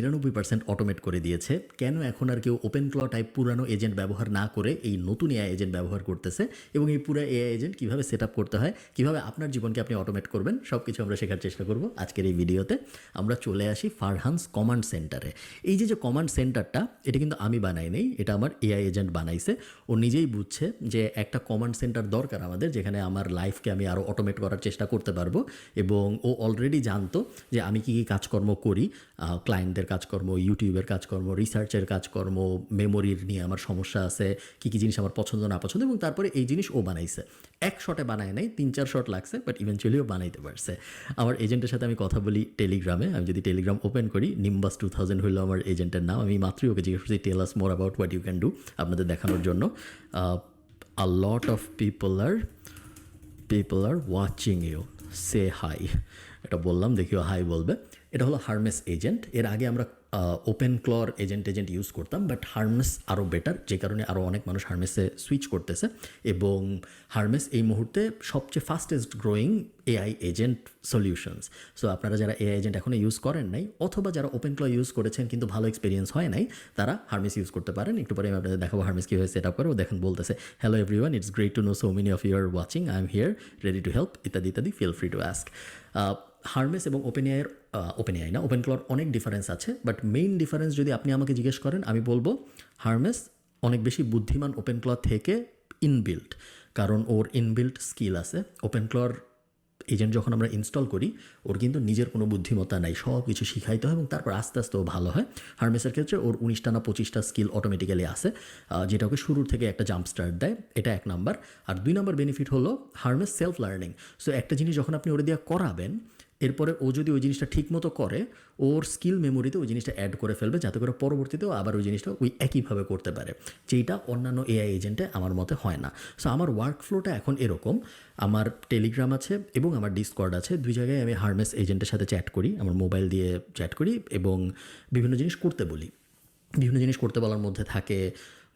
99% automate করে দিয়েছে। কেন এখন আর কেউ ওপেন ক্ল টাইপ পুরানো এজেন্ট ব্যবহার না করে এই নতুন এআই এজেন্ট ব্যবহার করতেছে, এবং এই পুরো এআই এজেন্ট কীভাবে সেট আপ করতে হয়, কীভাবে আপনার জীবনকে আপনি অটোমেট করবেন, সব কিছু আমরা শেখার চেষ্টা করব আজকের এই ভিডিওতে। আমরা চলে আসি ফারহানস কমান্ড সেন্টারে। এই যে কমান্ড সেন্টারটা, এটা কিন্তু আমি বানাই নেই, এটা আমার এআই এজেন্ট বানাইছে। ও নিজেই বুঝছে যে একটা কমান্ড সেন্টার দরকার আমাদের, যেখানে আমার লাইফকে আমি আরও অটোমেট করার চেষ্টা করতে পারবো। এবং ও অলরেডি জানতো যে আমি কী কী কাজকর্ম করি, ক্লায়েন্টদের কাজকর্ম, ইউটিউবের কাজকর্ম, রিসার্চের কাজকর্ম, মেমোরির নিয়ে আমার সমস্যা আছে, কী কী জিনিস আমার পছন্দ না পছন্দ, এবং তারপরে এই জিনিস ও বানাইছে। এক শটে বানায় নাই, 3-4 শট লাগছে, বাট ইভেনচুয়ালি ও বানাইতে পারছে। আমার এজেন্টের সাথে আমি কথা বলি টেলিগ্রামে। আমি যদি টেলিগ্রাম ওপেন করি, নিম্বাস 2000 হলো আমার এজেন্টের নাম। আমি মাত্রই ওকে জিজ্ঞেস করছি tell us more about what you can do, আপনাদের দেখানোর জন্য। A lot of people are watching you, say hi, এটা বললাম, দেখিও হাই বলবে। এটা হলো হারমেস এজেন্ট। এর আগে আমরা ওপেন ক্লর এজেন্ট ইউজ করতাম, বাট হারমেস আরও বেটার, যে কারণে আরও অনেক মানুষ হারমেসে সুইচ করতেছে। এবং হারমেস এই মুহূর্তে সবচেয়ে fastest growing AI agent solutions. So আপনারা যারা এআই এজেন্ট এখনও ইউজ করেন নাই, অথবা যারা ওপেন ক্ল ইউজ করেছেন কিন্তু ভালো এক্সপিরিয়েন্স হয় নাই, তারা হারমেস ইউজ করতে পারেন। একটু পরে আমি আপনাদের দেখাবো হারমেস কীভাবে সেট আপ করে। ও দেখেন বলতেছে, hello everyone, it's great to know so many of you are watching, I am here ready to help, ইত্যাদি ইত্যাদি, feel free to ask. Hermes এবং ওপেন ক্লর অনেক ডিফারেন্স আছে, বাট মেইন ডিফারেন্স যদি আপনি আমাকে জিজ্ঞেস করেন, আমি বলবো হারমেস অনেক বেশি বুদ্ধিমান ওপেন ক্লর থেকে ইনবিল্ট, কারণ ওর ইনবিল্ট স্কিল আছে। ওপেন ক্লর এজেন্ট যখন আমরা ইনস্টল করি, ওর কিন্তু নিজের কোনো বুদ্ধিমত্তা নাই, সব কিছু শিখাইতে হয় এবং তারপর আস্তে আস্তে ও ভালো হয়। হারমেসের ক্ষেত্রে ওর 19টা না 25টা স্কিল অটোমেটিক্যালি আসে, যেটা ওকে শুরুর থেকে একটা জাম্প স্টার্ট দেয়। এটা 1 নাম্বার। আর 2 নাম্বার বেনিফিট হলো হারমেস সেলফ লার্নিং। সো একটা জিনিস যখন আপনি ওরে দিয়ে করাবেন, এরপরে ও যদি ওই জিনিসটা ঠিক মতো করে, ওর স্কিল মেমোরিতে ওই জিনিসটা অ্যাড করে ফেলবে, যাতে করে পরবর্তীতেও আবার ওই জিনিসটা ওই একইভাবে করতে পারে, যেটা অন্যান্য এআই এজেন্টে আমার মতে হয় না। সো আমার ওয়ার্ক ফ্লোটা এখন এরকম, আমার টেলিগ্রাম আছে এবং আমার ডিসকর্ড আছে, 2 জায়গায় আমি হারমেস এজেন্টের সাথে চ্যাট করি, আমার মোবাইল দিয়ে চ্যাট করি এবং বিভিন্ন জিনিস করতে বলি। বিভিন্ন জিনিস করতে বলার মধ্যে থাকে,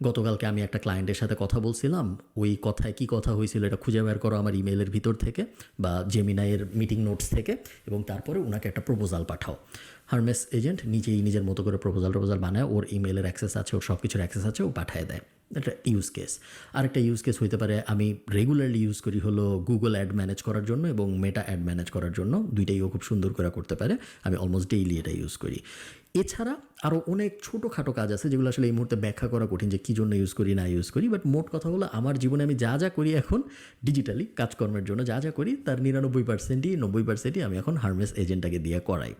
গতকালকে আমি একটা ক্লায়েন্টের সাথে কথা বলছিলাম, ওই কথায় কী কথা হয়েছিল এটা খুঁজে বের করো আমার ইমেলের ভিতর থেকে বা জেমিনাইয়ের মিটিং নোটস থেকে, এবং তারপরে ওনাকে একটা প্রপোজাল পাঠাও। হারমেস এজেন্ট নিজেই নিজের মতো করে প্রপোজাল বানায়, ওর ইমেলের অ্যাক্সেস আছে, ওর সব কিছুর অ্যাক্সেস আছে, ও পাঠায় দেয়। একটা ইউজ কেস। আরেকটা ইউজ কেস হইতে পারে, আমি রেগুলারলি ইউজ করি হলো গুগল অ্যাড ম্যানেজ করার জন্য এবং মেটা অ্যাড ম্যানেজ করার জন্য, দুইটাই ও খুব সুন্দর করে করতে পারে। আমি অলমোস্ট ডেইলি এটা ইউজ করি। এছাড়া আরও অনেক ছোটোখাটো কাজ আছে যেগুলো আসলে এই মুহূর্তে ব্যাখ্যা করা কঠিন যে কী জন্য ইউজ করি না ইউজ করি, বাট মোট কথা হলো আমার জীবনে আমি যা যা করি এখন ডিজিটালি কাজকর্মের জন্য যা যা করি, তার 90%ই আমি এখন হারমেস এজেন্টটাকে দিয়ে করাই।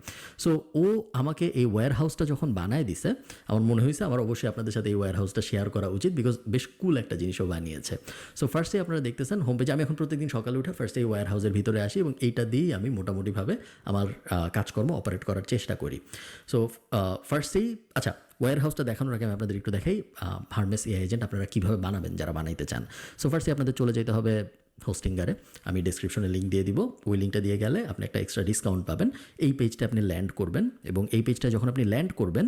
সো ও আমাকে এই ওয়্যার হাউসটা যখন বানায় দিছে, আমার মনে হয়েছে আমার অবশ্যই আপনাদের সাথে এই ওয়্যার হাউসটা শেয়ার করা উচিত, বিকজ বেশ কুল একটা জিনিসও বানিয়েছে। সো ফার্স্টে আপনারা দেখতেছেন হোম পেজে, আমি এখন প্রত্যেকদিন সকালে উঠে ফার্স্টে এই ওয়্যার হাউসের ভিতরে আসি এবং এইটা দিয়েই আমি মোটামুটিভাবে আমার কাজকর্ম অপারেট করার চেষ্টা করি। সো ফার্স্টেই আচ্ছা, ওয়্যার হাউসটা দেখানোর আগে আমি আপনাদের একটু দেখাই হারমেস এআই এজেন্ট আপনারা কীভাবে বানাবেন যারা বানাইতে চান। সো ফার্স্টে আপনাদের চলে যেতে হবে হোস্টিংগারে, আমি ডিসক্রিপশনে লিঙ্ক দিয়ে দিব। ওই লিঙ্কটা দিয়ে গেলে আপনি একটা এক্সট্রা ডিসকাউন্ট পাবেন। এই পেজটা আপনি ল্যান্ড করবেন এবং এই পেজটা যখন আপনি ল্যান্ড করবেন,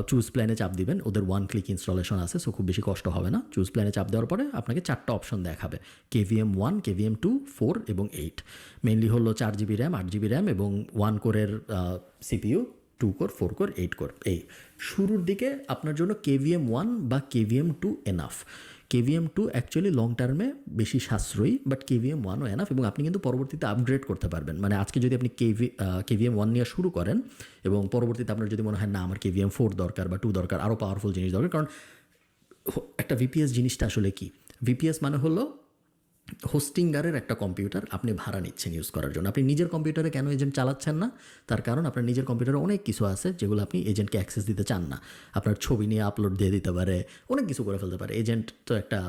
চুজ প্ল্যানে চাপ দিবেন। ওদের 1 ক্লিক ইনস্টলেশন আছে, সো খুব বেশি কষ্ট হবে না। চুজ প্ল্যানে চাপ দেওয়ার পরে আপনাকে 4টা অপশন দেখাবে, KVM 1, KVM 2, 4 এবং 8। মেইনলি হলো 4 GB র্যাম, 8 GB র্যাম এবং 1 কোরের CPU, 2 কোর, 4 কোর, 8 কোর। এই শুরুর দিকে আপনার জন্য KVM 1 বা KVM 2 enough. KVM 2 actually long টার্মে বেশি সাশ্রয়ী, বাট KVM 1ও এনাফ, এবং আপনি কিন্তু পরবর্তীতে আপগ্রেড করতে পারবেন। মানে আজকে যদি আপনি KVM 1 নিয়ে শুরু করেন এবং পরবর্তীতে আপনার যদি মনে হয় না আমার KVM 4 দরকার বা 2 দরকার, আরও পাওয়ারফুল জিনিস দরকার, কারণ একটা VPS জিনিসটা আসলে কি, VPS মানে হলো হোস্টিংগারের একটা কম্পিউটার আপনি ভাড়া নিচ্ছেন ইউজ করার জন্য। আপনি নিজের কম্পিউটারে কেন এজেন্ট চালাচ্ছেন না? তার কারণ আপনার নিজের কম্পিউটারে অনেক কিছু আছে যেগুলো আপনি এজেন্টকে অ্যাক্সেস দিতে চান না। আপনার ছবি নিয়ে আপলোড দিয়ে দিতে পারে, অনেক কিছু করে ফেলতে পারে। এজেন্ট তো একটা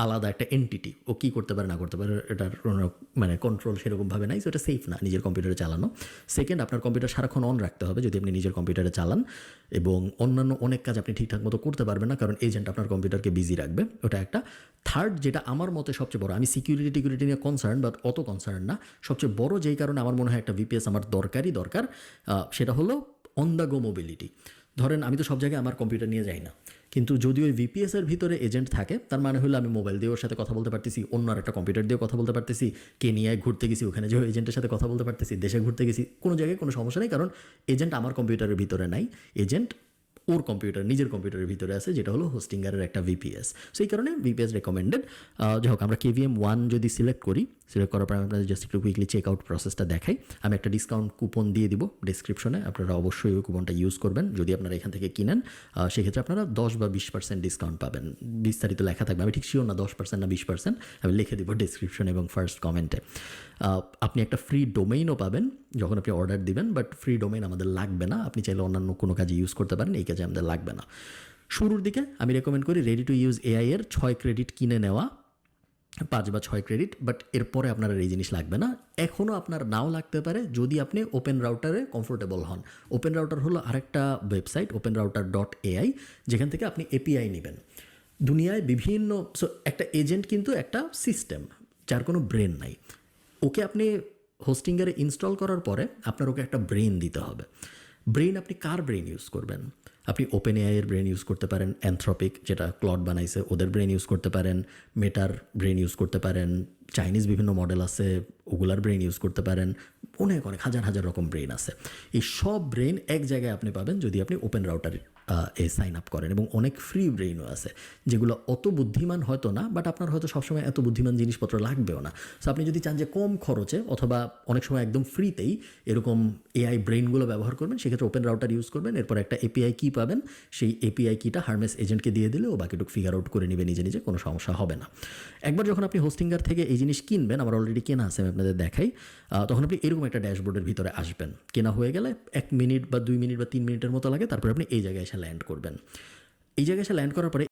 আলাদা একটা এন্টিটি, ও কী করতে পারে না করতে পারে এটার কোনো মানে কন্ট্রোল সেরকমভাবে নাই, সো এটা সেফ না নিজের কম্পিউটারে চালানো। সেকেন্ড, আপনার কম্পিউটার সারাক্ষণ অন রাখতে হবে যদি আপনি নিজের কম্পিউটারে চালান, এবং অন্যান্য অনেক কাজ আপনি ঠিকঠাক মতো করতে পারবেন না, কারণ এজেন্ট আপনার কম্পিউটারকে বিজি রাখবে, ওটা একটা। থার্ড, যেটা আমার মতে সবচেয়ে বড়, আমি সিকিউরিটি নিয়ে কনসার্ন, বাট অত কনসার্ন না, সবচেয়ে বড় যেই কারণে আমার মনে হয় একটা VPS আমার দরকার, সেটা হলো অন দ্য গো মোবিলিটি। ধরেন আমি তো সব জায়গায় আমার কম্পিউটার নিয়ে যাই না, কিন্তু যদি ওই ভিপিএসের ভিতরে এজেন্ট থাকে তার মানে হলো আমি মোবাইল দিয়ে ওর সাথে কথা বলতে পারতেছি, অন্য আর একটা কম্পিউটার দিয়েও কথা বলতে পারতেছি, কেনিয়ায় ঘুরতে গেছি ওখানে যে এজেন্টের সাথে কথা বলতে পারতেছি, দেশে ঘুরতে গেছি, কোনো জায়গায় কোনো সমস্যা নেই, কারণ এজেন্ট আমার কম্পিউটারের ভিতরে নাই, এজেন্ট ওর কম্পিউটার নিজের কম্পিউটারের ভিতরে আছে, যেটা হলো হোস্টিঙ্গারের একটা ভিপিএস। সেই কারণে ভিপিএস রেকমেন্ডেড। যাই হোক, আমরা KVM1 যদি সিলেক্ট করি, সিলেক্ট করার পর আমি আপনাদের জাস্ট একটু কুইকলি চেক আউট প্রসেসটা দেখাই। আমি একটা ডিসকাউন্ট কুপন দিয়ে দিব ডিসক্রিপশনে, আপনারা অবশ্যই ওই কুপনটা ইউজ করবেন যদি আপনারা এখান থেকে কিনেন। সেক্ষেত্রে আপনারা 10 বা 20% ডিসকাউন্ট পাবেন, বিস্তারিত লেখা থাকবে, আমি ঠিক শিওর না 10% না 20%, আমি লিখে দিব ডিসক্রিপশন এবং ফার্স্ট কমেন্টে। আপনি একটা ফ্রি ডোমেইনও পাবেন যখন আপনি অর্ডার দিবেন, বাট ফ্রি ডোমেইন আমাদের লাগবে না, আপনি চাইলে অন্যান্য কোনো কাজে ইউজ করতে পারেন, এই কাজে আমাদের লাগবে না। শুরুর দিকে আমি রেকমেন্ড করি রেডি টু ইউজ এআই এর 6 ক্রেডিট কিনে নেওয়া, 5 বা 6 ক্রেডিট, বাট এরপরে আপনার এই জিনিস লাগবে না। এখনও আপনার নাও লাগতে পারে যদি আপনি ওপেন রাউটারে কমফোর্টেবল হন। ওপেন রাউটার হলো আরেকটা ওয়েবসাইট, openrouter.ai, যেখান থেকে আপনি এপিআই নেবেন। দুনিয়ায় বিভিন্ন একটা এজেন্ট কিন্তু একটা সিস্টেম যার কোনো ব্রেন নাই, ওকে আপনি হোস্টিংয়ারে ইনস্টল করার পরে আপনার ওকে একটা ব্রেন দিতে হবে। ব্রেন আপনি কার ব্রেন ইউজ করবেন? আপনি ওপেন এআই এর ব্রেন ইউজ করতে পারেন, অ্যানথ্রপিক যেটা ক্লড বানাইছে ওদের ব্রেন ইউজ করতে পারেন, মেটার ব্রেন ইউজ করতে পারেন, চাইনিজ বিভিন্ন মডেল আছে ওগুলার ব্রেন ইউজ করতে পারেন, অনেক অনেক হাজার হাজার রকম ব্রেন আছে। এই সব ব্রেন এক জায়গায় আপনি পাবেন যদি আপনি ওপেন রাউটার সাইন আপ করেন, এবং অনেক ফ্রি ব্রেইনও আছে যেগুলো অত বুদ্ধিমান হয়তো না, বাট আপনার হয়তো সবসময় এত বুদ্ধিমান জিনিসপত্র লাগবেও না। সো আপনি যদি চান যে কম খরচে অথবা অনেক সময় একদম ফ্রিতেই এরকম এআই ব্রেইনগুলো ব্যবহার করবেন, সেক্ষেত্রে ওপেন রাউটার ইউজ করবেন। এরপর একটা এপিআই কি পাবেন, সেই এপিআই কিটা হারমেস এজেন্টকে দিয়ে দিলে ও বাকিটুকু ফিগার আউট করে নেবে নিজে নিজে, কোনো সমস্যা হবে না। একবার যখন আপনি হোস্টিঙ্গার থেকে এই জিনিস কিনবেন, আমার অলরেডি কেনা আছে আমি আপনাদের দেখাই, তখন আপনি এরকম একটা ড্যাশবোর্ডের ভিতরে আসবেন। কেনা হয়ে গেলে 1 মিনিট বা 2 মিনিট বা 3 মিনিটের মতো লাগে, তারপরে আপনি এই জায়গায় এসে ল্যান্ড করবেন। এই জায়গায় এসে ল্যান্ড করার পরে